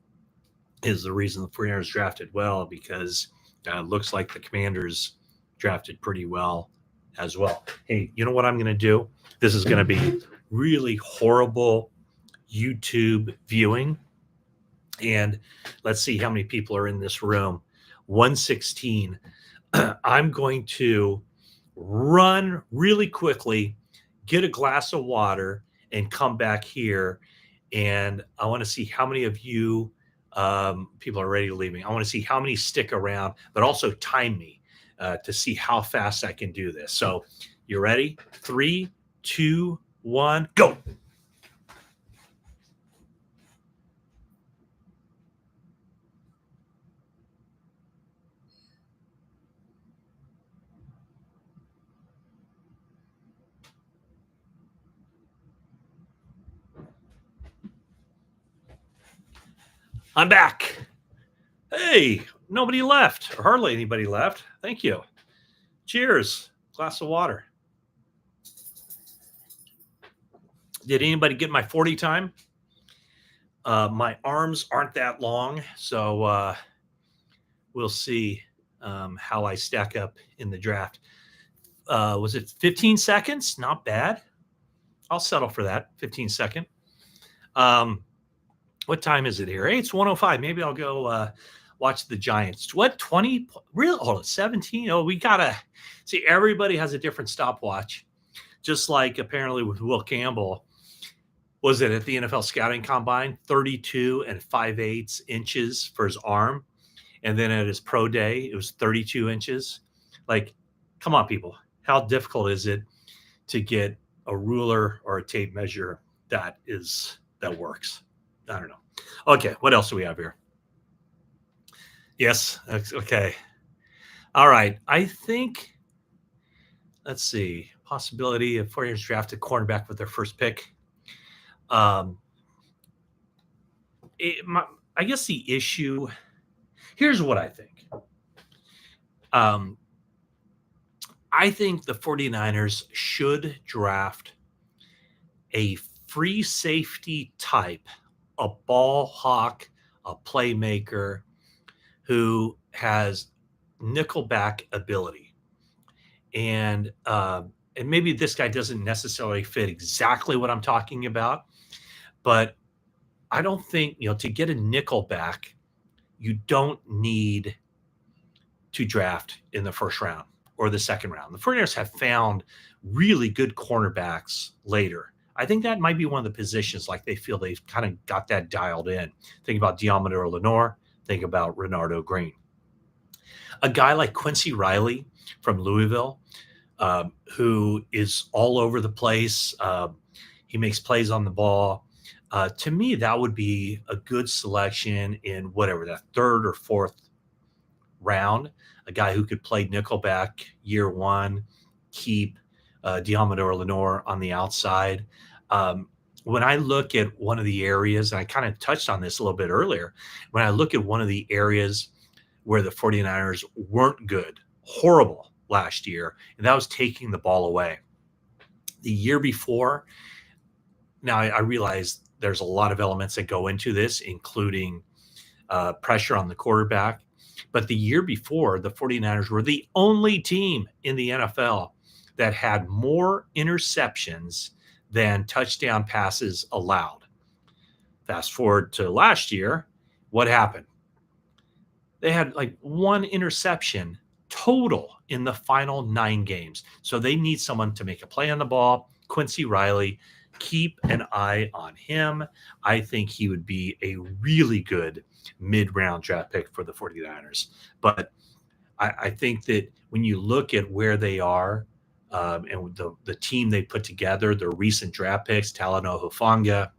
is the reason the 49ers drafted well, because it looks like the Commanders drafted pretty well as well. Hey, you know what I'm going to do? This is going to be really horrible YouTube viewing. And let's see how many people are in this room. 116. I'm going to run really quickly, get a glass of water, and come back here. And I want to see how many of you people are ready to leave me. I want to see how many stick around, but also time me to see how fast I can do this. So you ready? 3, 2, 1, go. I'm back. Hey, nobody left, or hardly anybody left. Thank you. Cheers. Glass of water. Did anybody get my 40 time? My arms aren't that long, so we'll see how I stack up in the draft. Was it 15 seconds? Not bad. I'll settle for that. 15 second. What time is it here? Hey, it's 1:05. Maybe I'll go watch the Giants. What, 20? Real? Oh, 17? Oh, we got to see. Everybody has a different stopwatch. Just like apparently with Will Campbell, was it at the NFL Scouting Combine, 32 5/8 inches for his arm. And then at his pro day, it was 32 inches. Like, come on, people. How difficult is it to get a ruler or a tape measure that works? I don't know. Okay, what else do we have here? Yes, okay. All right, I think, let's see, possibility of 49ers draft a cornerback with their first pick. I guess the issue, here's what I think. I think the 49ers should draft a free safety type, a ball hawk, a playmaker who has nickelback ability. And maybe this guy doesn't necessarily fit exactly what I'm talking about, but I don't think, to get a nickelback, you don't need to draft in the first round or the second round. The 49ers have found really good cornerbacks later. I think that might be one of the positions like they feel they've kind of got that dialed in. Think about Diamador Lenore. Think about Renardo Green. A guy like Quincy Riley from Louisville, who is all over the place. He makes plays on the ball. To me, that would be a good selection in whatever that third or fourth round. A guy who could play nickelback year one, keep Diamador Lenore on the outside. When I look at one of the areas, and I kind of touched on this a little bit earlier, when I look at one of the areas where the 49ers weren't good, horrible last year, and that was taking the ball away. The year before, now I realize there's a lot of elements that go into this, including pressure on the quarterback. But the year before, the 49ers were the only team in the NFL that had more interceptions than touchdown passes allowed. Fast forward to last year, what happened? They had like one interception total in the final 9 games. So they need someone to make a play on the ball. Quincy Riley, keep an eye on him. I think he would be a really good mid-round draft pick for the 49ers. But I think that when you look at where they are and the team they put together, their recent draft picks, Talanoa Hufanga,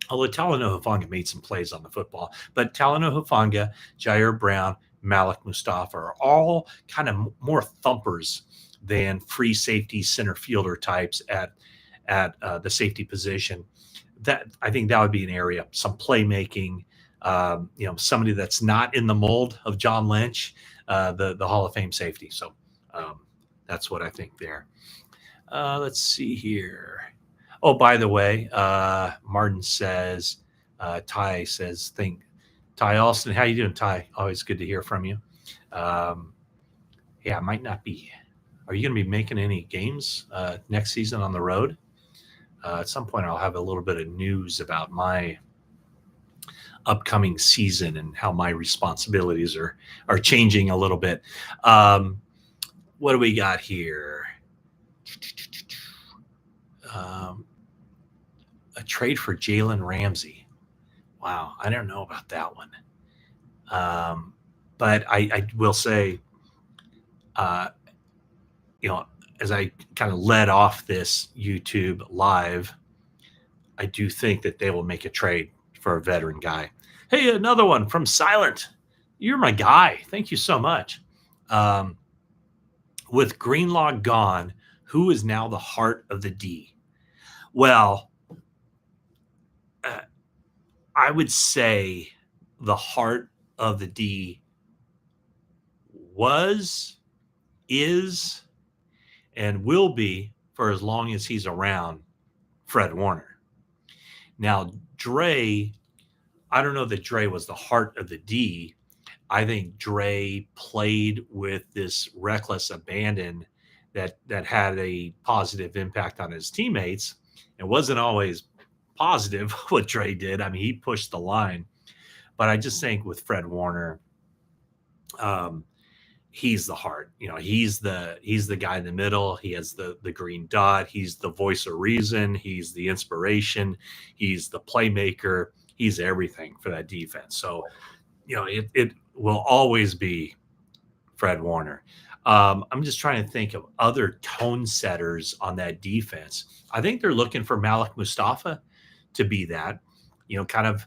although Talanoa Hufanga made some plays on the football, but Talanoa Hufanga, Jair Brown, Malik Mustafa are all kind of more thumpers than free safety center fielder types at the safety position. That I think that would be an area, some playmaking, somebody that's not in the mold of John Lynch, the Hall of Fame safety. So that's what I think there. Let's see here. Oh, by the way, Martin says, Ty says, Ty Alston, how you doing, Ty? Always good to hear from you. Yeah, might not be. Are you going to be making any games next season on the road? At some point, I'll have a little bit of news about my upcoming season and how my responsibilities are changing a little bit. What do we got here? A trade for Jalen Ramsey. Wow, I don't know about that one. But I will say, as I kind of led off this YouTube live, I do think that they will make a trade for a veteran guy. Hey, another one from Silent. You're my guy. Thank you so much. With Greenlaw gone, who is now the heart of the D? Well, I would say the heart of the D was, is, and will be for as long as he's around, Fred Warner. Now, Dre, I don't know that Dre was the heart of the D. I think Dre played with this reckless abandon that had a positive impact on his teammates. It wasn't always positive what Dre did. I mean, he pushed the line. But I just think with Fred Warner, he's the heart. He's the guy in the middle. He has the green dot. He's the voice of reason. He's the inspiration. He's the playmaker. He's everything for that defense. So, it will always be Fred Warner. I'm just trying to think of other tone setters on that defense. I think they're looking for Malik Mustafa to be that, kind of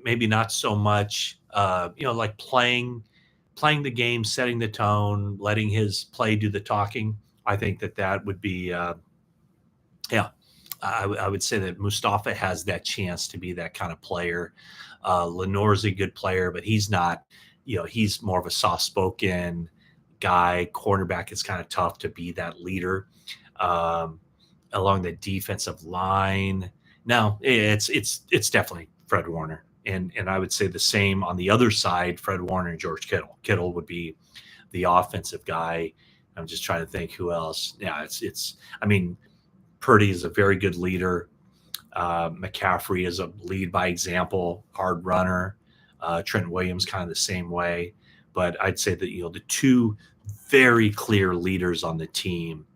maybe not so much, like playing the game, setting the tone, letting his play do the talking. I think that would be, I would say that Mustafa has that chance to be that kind of player. Lenore's a good player, but he's not, he's more of a soft-spoken guy. Cornerback is kind of tough to be that leader along the defensive line. No, it's definitely Fred Warner. And I would say the same on the other side, Fred Warner and George Kittle. Kittle would be the offensive guy. I'm just trying to think who else. Yeah, I mean, Purdy is a very good leader. McCaffrey is a lead by example, hard runner. Trent Williams kind of the same way. But I'd say that, the two very clear leaders on the team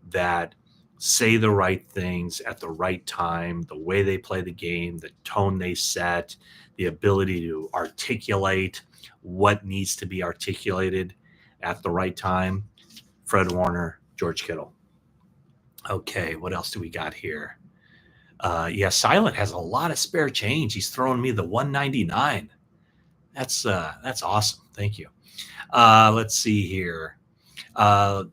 that say the right things at the right time, the way they play the game, the tone they set, the ability to articulate what needs to be articulated at the right time. Fred Warner, George Kittle. Okay, what else do we got here? Yeah, Silent has a lot of spare change. He's throwing me the 199. That's awesome. Thank you. Let's see here. Uh,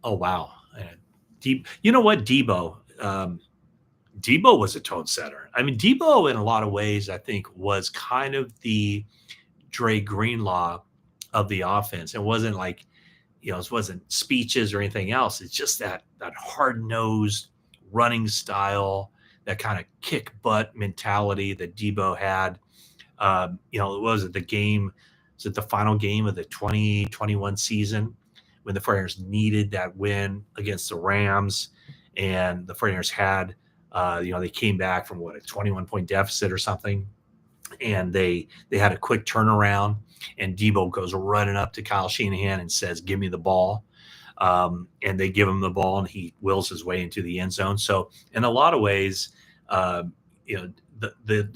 oh wow, Deep. You know what, Debo? Debo was a tone setter. I mean, Debo in a lot of ways, I think, was kind of the Dre Greenlaw of the offense. It wasn't like, it wasn't speeches or anything else. It's just that hard nosed running style, that kind of kick butt mentality that Debo had. It was at the game, was it the final game of the 2021 season when the 49ers needed that win against the Rams, and the 49ers had, they came back from a 21-point deficit or something, and they had a quick turnaround, and Debo goes running up to Kyle Shanahan and says, "Give me the ball." And they give him the ball, and he wills his way into the end zone. So in a lot of ways, the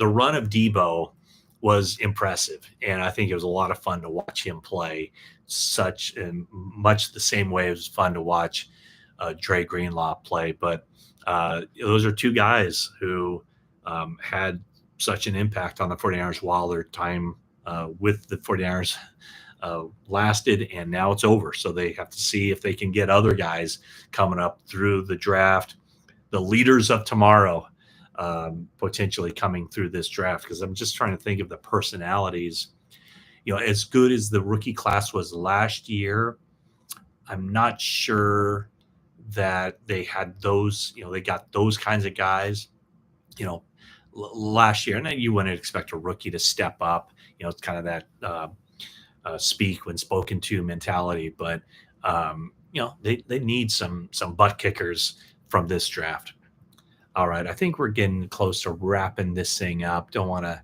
run of Debo was impressive, and I think it was a lot of fun to watch him play. Such and much the same way it was fun to watch Dre Greenlaw play. But those are two guys who had such an impact on the 49ers while their time with the 49ers lasted, and now it's over. So they have to see if they can get other guys coming up through the draft, the leaders of tomorrow, potentially coming through this draft. Because I'm just trying to think of the personalities. As good as the rookie class was last year, I'm not sure that they had those, they got those kinds of guys, last year. And you wouldn't expect a rookie to step up, it's kind of that speak when spoken to mentality. But, they need some butt kickers from this draft. All right. I think we're getting close to wrapping this thing up. Don't want to,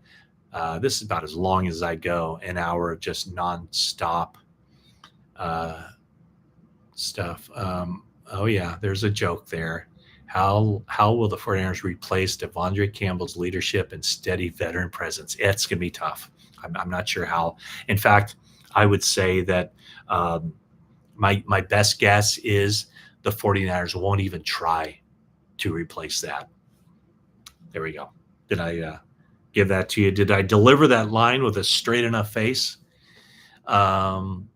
this is about as long as I go, an hour of just nonstop stuff. Oh yeah, there's a joke there. How will the 49ers replace Devondre Campbell's leadership and steady veteran presence? It's going to be tough. I'm not sure how. In fact, I would say that my best guess is the 49ers won't even try to replace that. There we go. Did I give that to you? Did I deliver that line with a straight enough face? Jalen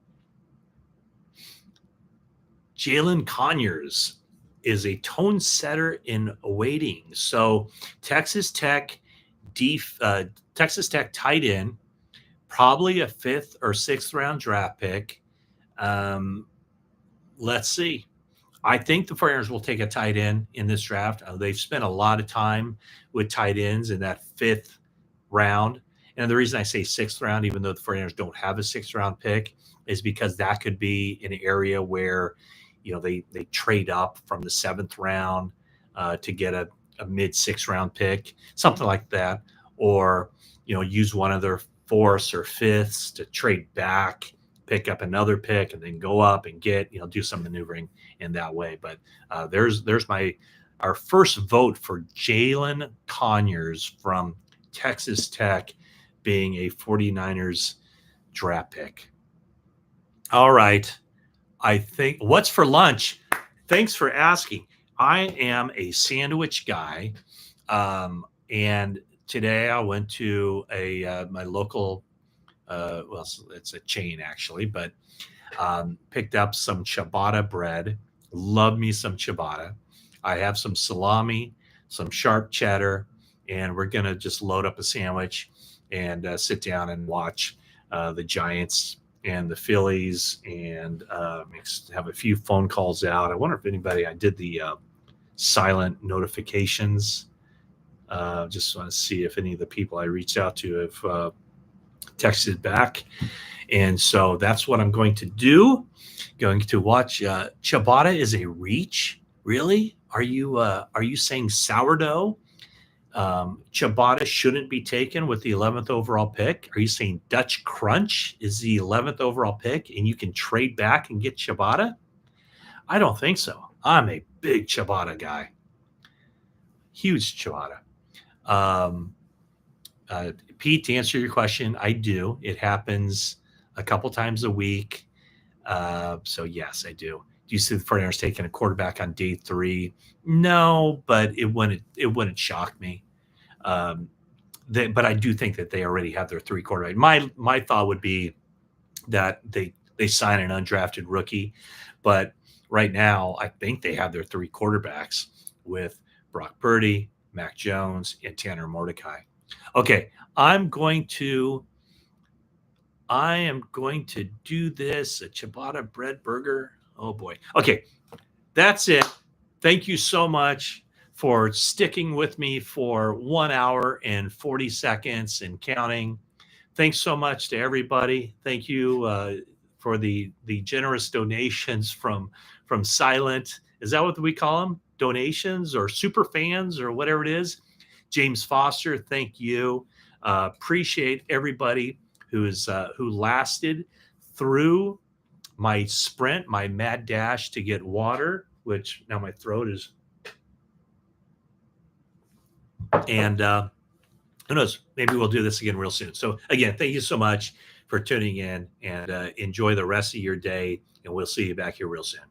Conyers is a tone setter in waiting. So Texas Tech tight end, probably a 5th or 6th round draft pick. Let's see. I think the 49ers will take a tight end in this draft. They've spent a lot of time with tight ends in that 5th round. And the reason I say 6th round, even though the 49ers don't have a 6th round pick, is because that could be an area where, they trade up from the 7th round to get a mid 6th round pick, something like that. Or, use one of their 4ths or 5ths to trade back, pick up another pick, and then go up and get, do some maneuvering in that way. But there's our first vote for Jalen Conyers from Texas Tech being a 49ers draft pick. All right. I think what's for lunch? Thanks for asking. I am a sandwich guy. And today I went to my local, it's a chain actually, but picked up some ciabatta bread. Love me some ciabatta. I have some salami, some sharp cheddar, and we're going to just load up a sandwich and sit down and watch the Giants and the Phillies, and have a few phone calls out. I wonder if I did the silent notifications. Just want to see if any of the people I reached out to have texted back. And so that's what I'm going to do. Going to watch. Ciabatta is a reach. Really? Are you saying sourdough? Ciabatta shouldn't be taken with the 11th overall pick. Are you saying Dutch Crunch is the 11th overall pick and you can trade back and get ciabatta? I don't think so. I'm a big ciabatta guy. Huge ciabatta. Um, Pete, to answer your question, I do. It happens a couple times a week. So yes, I do. Do you see the 49ers taking a quarterback on day 3? No, but it wouldn't shock me. But I do think that they already have their 3 quarterback. My thought would be that they sign an undrafted rookie, but right now I think they have their 3 quarterbacks with Brock Purdy, Mac Jones, and Tanner Mordecai. Okay, I am going to do this a ciabatta bread burger. Oh boy. Okay, that's it. Thank you so much for sticking with me for 1 hour and 40 seconds and counting. Thanks so much to everybody. Thank you for the generous donations from silent. Is that what we call them? Donations or super fans or whatever it is. James Foster, thank you. Appreciate everybody who lasted through my sprint, my mad dash to get water, which now my throat is. And who knows? Maybe we'll do this again real soon. So again, thank you so much for tuning in, and enjoy the rest of your day. And we'll see you back here real soon.